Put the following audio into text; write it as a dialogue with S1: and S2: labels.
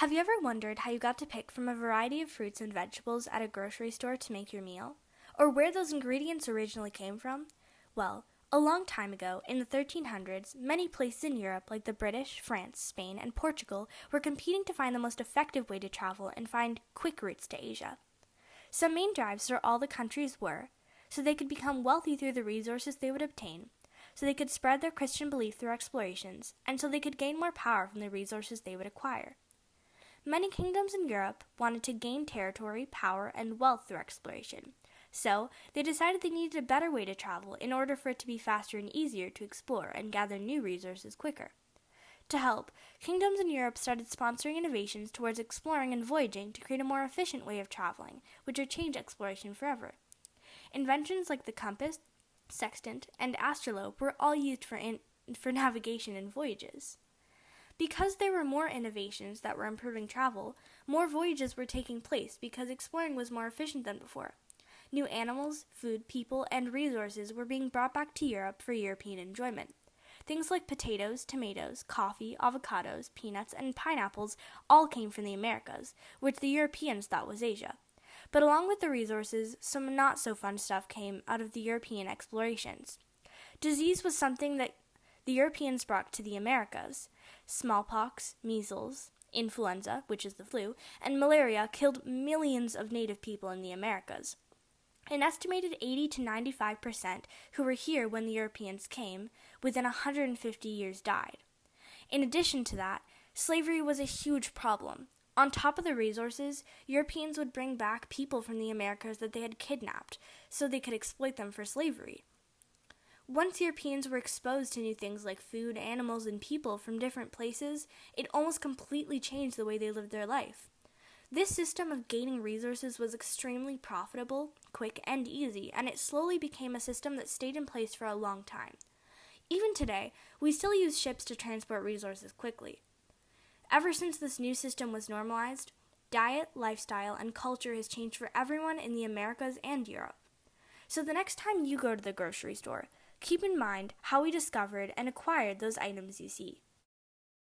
S1: Have you ever wondered how you got to pick from a variety of fruits and vegetables at a grocery store to make your meal? Or where those ingredients originally came from? Well, a long time ago, in the 1300s, many places in Europe like the British, France, Spain, and Portugal were competing to find the most effective way to travel and find quick routes to Asia. Some main drives for all the countries were so they could become wealthy through the resources they would obtain, so they could spread their Christian belief through explorations, and so they could gain more power from the resources they would acquire. Many kingdoms in Europe wanted to gain territory, power, and wealth through exploration, so they decided they needed a better way to travel in order for it to be faster and easier to explore and gather new resources quicker. To help, kingdoms in Europe started sponsoring innovations towards exploring and voyaging to create a more efficient way of traveling, which would change exploration forever. Inventions like the compass, sextant, and astrolabe were all used for navigation and voyages. Because there were more innovations that were improving travel, more voyages were taking place because exploring was more efficient than before. New animals, food, people, and resources were being brought back to Europe for European enjoyment. Things like potatoes, tomatoes, coffee, avocados, peanuts, and pineapples all came from the Americas, which the Europeans thought was Asia. But along with the resources, some not-so-fun stuff came out of the European explorations. Disease was something that the Europeans brought to the Americas. Smallpox, measles, influenza, which is the flu, and malaria killed millions of native people in the Americas. An estimated 80 to 95% who were here when the Europeans came, within 150 years died. In addition to that, slavery was a huge problem. On top of the resources, Europeans would bring back people from the Americas that they had kidnapped, so they could exploit them for slavery. Once Europeans were exposed to new things like food, animals, and people from different places, it almost completely changed the way they lived their life. This system of gaining resources was extremely profitable, quick, and easy, and it slowly became a system that stayed in place for a long time. Even today, we still use ships to transport resources quickly. Ever since this new system was normalized, diet, lifestyle, and culture has changed for everyone in the Americas and Europe. So the next time you go to the grocery store, keep in mind how we discovered and acquired those items you see.